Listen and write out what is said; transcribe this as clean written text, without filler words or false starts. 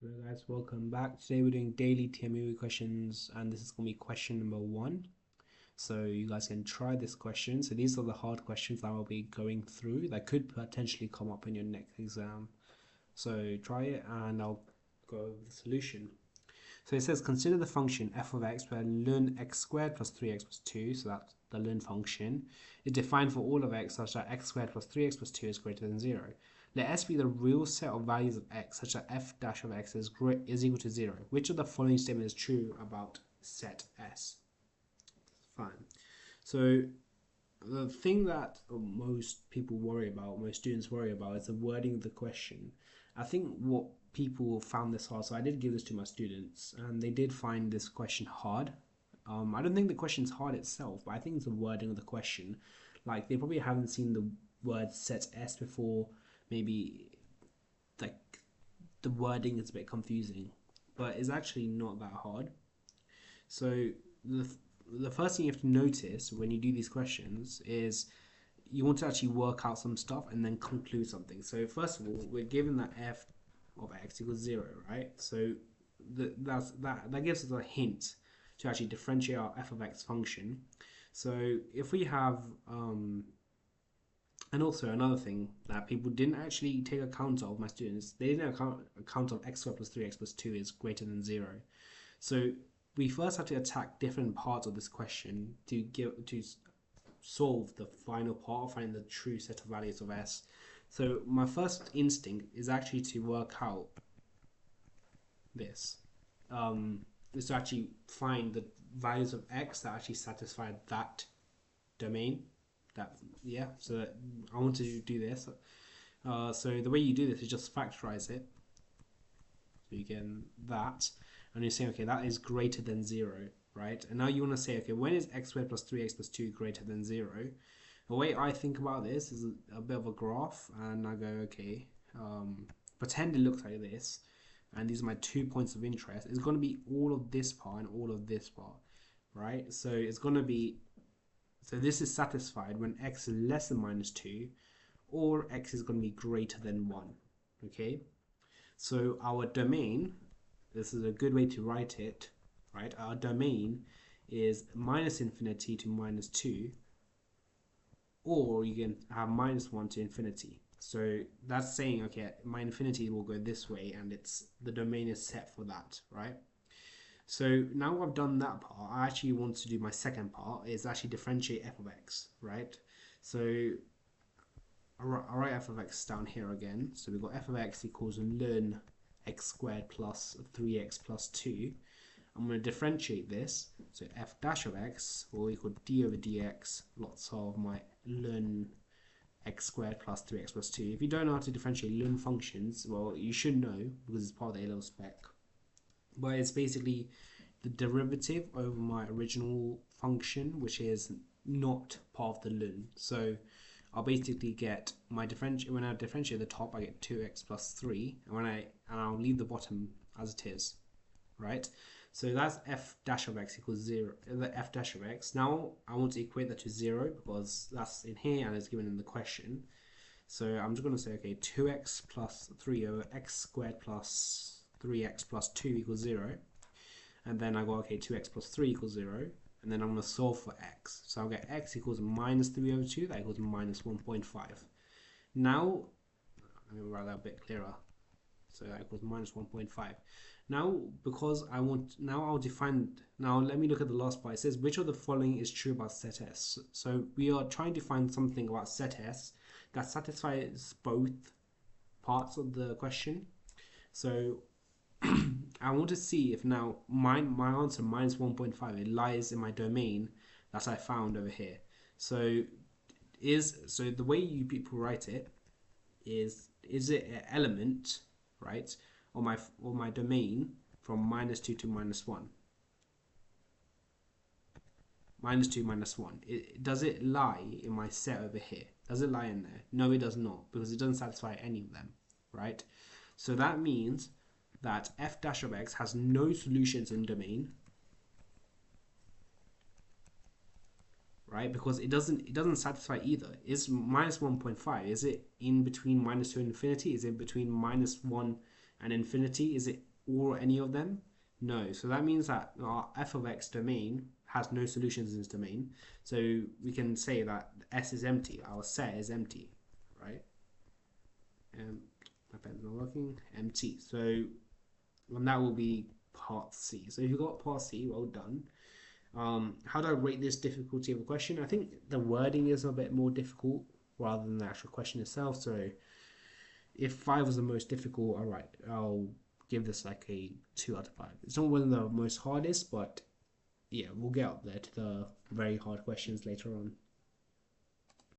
Hello guys, welcome back. Today we're doing daily TMUA questions and this is going to be question number 1. So you guys can try this question. So these are the hard questions that I'll be going through that could potentially come up in your next exam. So try it and I'll go over the solution. So it says consider the function f of x where ln x squared plus 3x plus 2, so that's the ln function, is defined for all of x such that x squared plus 3x plus 2 is greater than 0. Let S be the real set of values of x such that f dash of x is equal to 0. Which of the following statement is true about set S? Fine. So the thing that most people worry about, most students worry about, is the wording of the question. I think what people found this hard, so I did give this to my students, and they did find this question hard. I don't think the question's hard itself, but I think it's the wording of the question. Like, they probably haven't seen the word set S before, maybe like the wording is a bit confusing, but it's actually not that hard. So the first thing you have to notice when you do these questions is you want to actually work out some stuff and then conclude something. So first of all, we're given that f of x equals 0, right? So that gives us a hint to actually differentiate our f of x function. So if we have and also another thing that people didn't actually take account of, my students, they didn't account of x squared plus 3x plus 2 is greater than 0. So we first have to attack different parts of this question to solve the final part, find the true set of values of S. So my first instinct is actually to work out this. Is to actually find the values of x that actually satisfy that domain. So I want to do this. So the way you do this is just factorize it. So you get that, and you're saying, okay, that is greater than 0, right? And now you want to say, okay, when is x squared plus 3x plus 2 greater than 0? The way I think about this is a bit of a graph, and I go, okay, pretend it looks like this, and these are my 2 points of interest. It's going to be all of this part and all of this part, right? So it's going to be, so this is satisfied when x is less than minus 2, or x is going to be greater than 1, okay? So our domain, this is a good way to write it, right? Our domain is minus infinity to minus 2, or you can have minus 1 to infinity. So that's saying, okay, my infinity will go this way, and the domain is set for that, right? So now I've done that part, I actually want to do my second part, is actually differentiate f of x, right? So I'll write f of x down here again. So we've got f of x equals ln x squared plus 3x plus 2. I'm going to differentiate this. So f dash of x will equal d over dx, lots of my ln x squared plus 3x plus 2. If you don't know how to differentiate ln functions, well, you should know because it's part of the A-level spec. But it's basically the derivative over my original function, which is not part of the ln. So I'll basically get my differential, when I differentiate the top, I get 2x plus 3, and I'll leave the bottom as it is, right? So that's f dash of x equals 0, the f dash of x. Now I want to equate that to 0 because that's in here and it's given in the question. So I'm just going to say, okay, 2x plus 3 over x squared plus 3x plus 2 equals 0. And then I go, okay, 2x plus 3 equals 0. And then I'm going to solve for x. So I'll get x equals minus 3 over 2. That equals minus 1.5. Now, let me write that a bit clearer. So that equals minus 1.5. Now, because I want, now I'll define, now let me look at the last part. It says, which of the following is true about set S? So we are trying to find something about set S that satisfies both parts of the question. So I want to see if now my answer minus 1.5, it lies in my domain that I found over here. So the way you people write it is it an element, right, or my domain from minus 2 to minus 1? Minus 2, minus 1. Does it lie in my set over here? Does it lie in there? No, it does not, because it doesn't satisfy any of them, right? So that means that f dash of x has no solutions in domain, right? Because it doesn't satisfy either. Is minus 1.5, is it in between minus 2 and infinity? Is it between minus 1 and infinity? Is it or any of them? No. So that means that our f of x domain has no solutions in its domain. So we can say that S is empty. Our set is empty, right? My pen's not working. Empty. So and that will be part C. So if you got part C, well done. How do I rate this difficulty of a question? I think the wording is a bit more difficult rather than the actual question itself. So if 5 was the most difficult, all right, I'll give this like a 2 out of 5. It's not one of the most hardest, but yeah, we'll get up there to the very hard questions later on.